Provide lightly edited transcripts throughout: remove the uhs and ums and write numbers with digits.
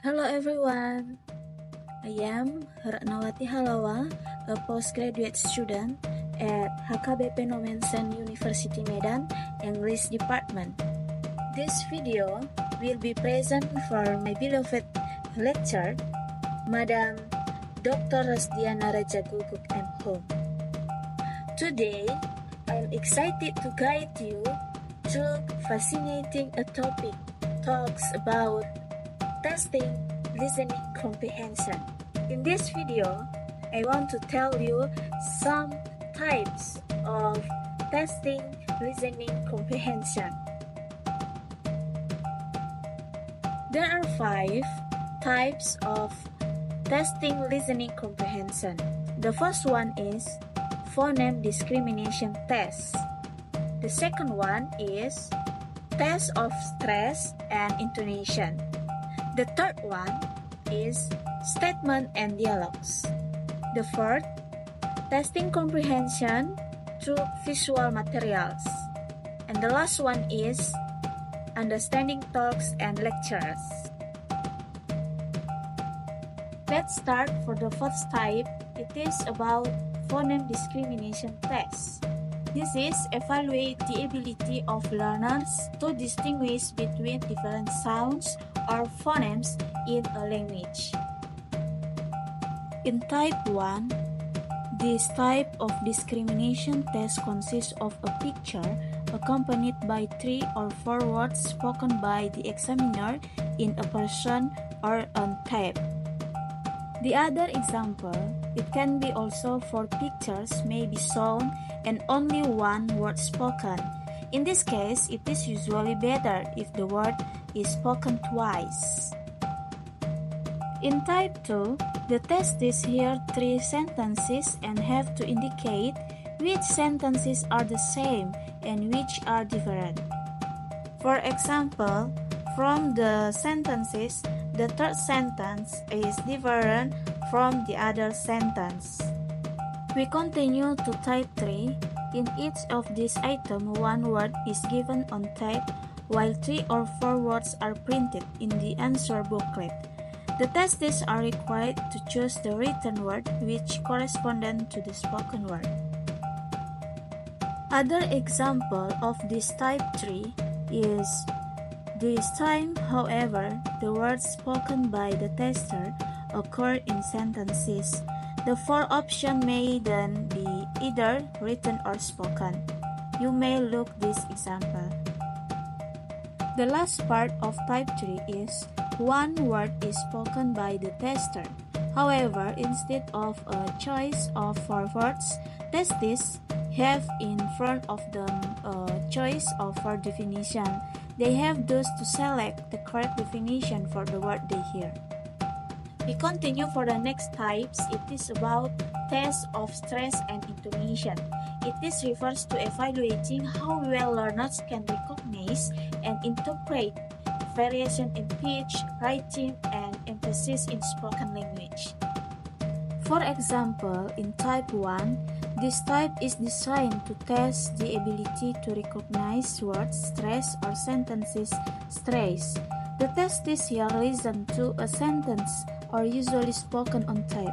Hello everyone, I am Ratnawati Halawa, a postgraduate student at HKBP Nomensen University Medan, English Department. This video will be present for my beloved lecturer, Madam Dr. Rasdiana Rajaguguk M.Home. Today, I'm excited to guide you through fascinating a topic talks about testing listening comprehension. In this video, I want to tell you some types of testing listening comprehension. There are 5 types of testing listening comprehension. The first one is phoneme discrimination test. The second one is test of stress and intonation. The third one is statement and dialogues. The fourth, testing comprehension through visual materials. And the last one is understanding talks and lectures. Let's start for the first type. It is about phoneme discrimination test. This is evaluate the ability of learners to distinguish between different sounds or phonemes in a language. In type 1, this type of discrimination test consists of a picture accompanied by 3 or 4 words spoken by the examiner in a person or on tape. The other example, it can be also 4 pictures may be shown and only 1 word spoken. In this case, it is usually better if the word is spoken twice. In type 2, the test is hear 3 sentences and have to indicate which sentences are the same and which are different. For example, from the sentences, the third sentence is different from the other sentence. We continue to type 3. In each of these items, 1 word is given on tape, while 3 or 4 words are printed in the answer booklet. The testers are required to choose the written word which corresponds to the spoken word. Other example of this type 3 is this time, however, the words spoken by the tester occur in sentences. The 4 options may then be either written or spoken. You may look this example. The last part of type 3 is 1 word is spoken by the tester. However, instead of a choice of 4 words, testers have in front of them a choice of 4 definition. They have thus to select the correct definition for the word they hear. We continue for the next types. It is about test of stress and intonation. It is refers to evaluating how well learners can recognize and interpret variation in pitch, writing, and emphasis in spoken language. For example, in type 1, this type is designed to test the ability to recognize words stress or sentences stress. The testers here listen to a sentence or usually spoken on tape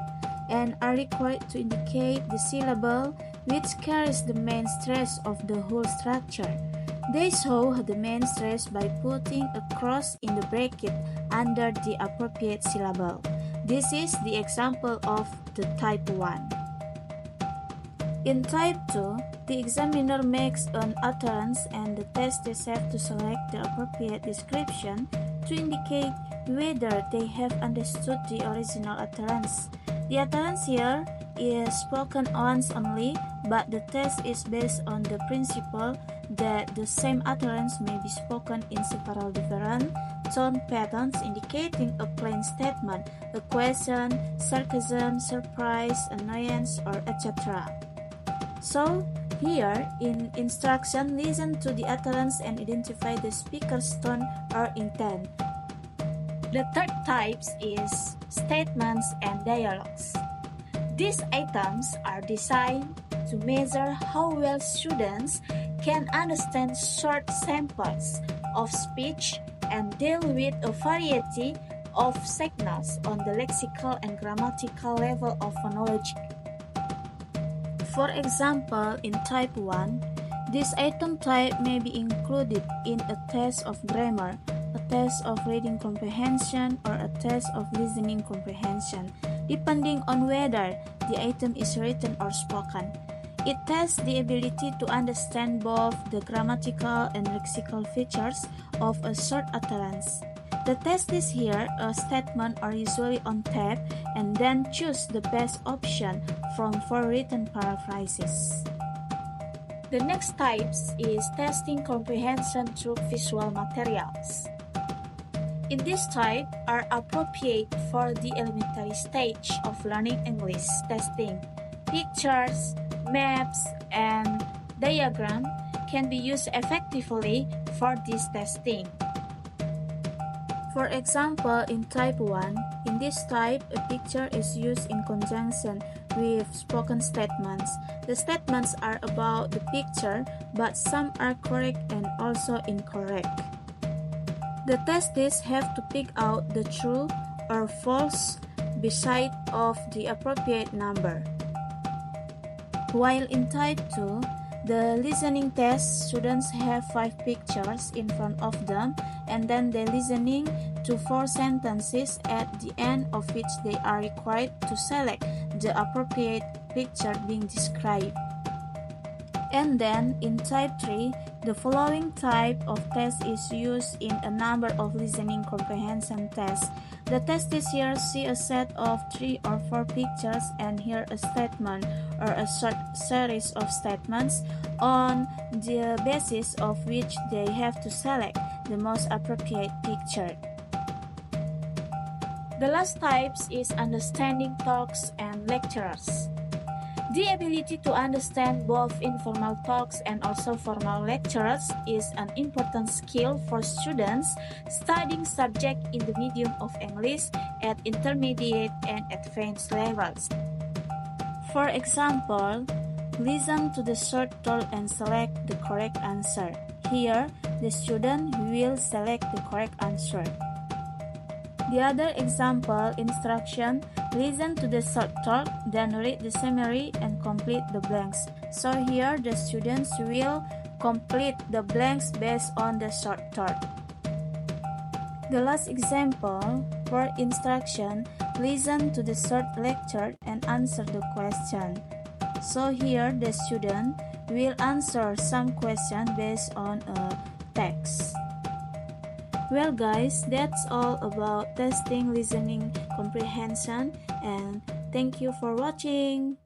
and are required to indicate the syllable which carries the main stress of the whole structure. They show the main stress by putting a cross in the bracket under the appropriate syllable. This is the example of the type 1. In type 2, the examiner makes an utterance and the testers have to select the appropriate description to indicate whether they have understood the original utterance. The utterance here is spoken once only, but the test is based on the principle that the same utterance may be spoken in several different tone patterns indicating a plain statement, a question, sarcasm, surprise, annoyance, or etc. So, here in instruction, listen to the utterance and identify the speaker's tone or intent. The third type is statements and dialogues. These items are designed to measure how well students can understand short samples of speech and deal with a variety of signals on the lexical and grammatical level of phonology. For example, in type 1, this item type may be included in a test of grammar, a test of reading comprehension, or a test of listening comprehension, depending on whether the item is written or spoken. It tests the ability to understand both the grammatical and lexical features of a short utterance. The test is here, a statement are usually on tap, and then choose the best option from 4 written paraphrases. The next types is testing comprehension through visual materials. In this type are appropriate for the elementary stage of learning English testing. Pictures, maps, and diagram can be used effectively for this testing. For example, in type 1, in this type, a picture is used in conjunction with spoken statements. The statements are about the picture, but some are correct and also incorrect. The testers have to pick out the true or false beside of the appropriate number. While in type 2, the listening test, students have 5 pictures in front of them, and then they're listening to 4 sentences at the end of which they are required to select the appropriate picture being described. And then in type 3, the following type of test is used in a number of listening comprehension tests. The testers here see a set of 3 or 4 pictures and hear a statement or a short series of statements, on the basis of which they have to select the most appropriate picture. The last types is understanding talks and lectures. The ability to understand both informal talks and also formal lectures is an important skill for students studying subject in the medium of English at intermediate and advanced levels. For example, listen to the short talk and select the correct answer. Here, the student will select the correct answer. The other example instruction, listen to the short talk, then read the summary and complete the blanks. So here the students will complete the blanks based on the short talk. The last example, for instruction, listen to the short lecture and answer the question. So here the student will answer some question based on a text. Well guys, that's all about testing listening comprehension, and thank you for watching.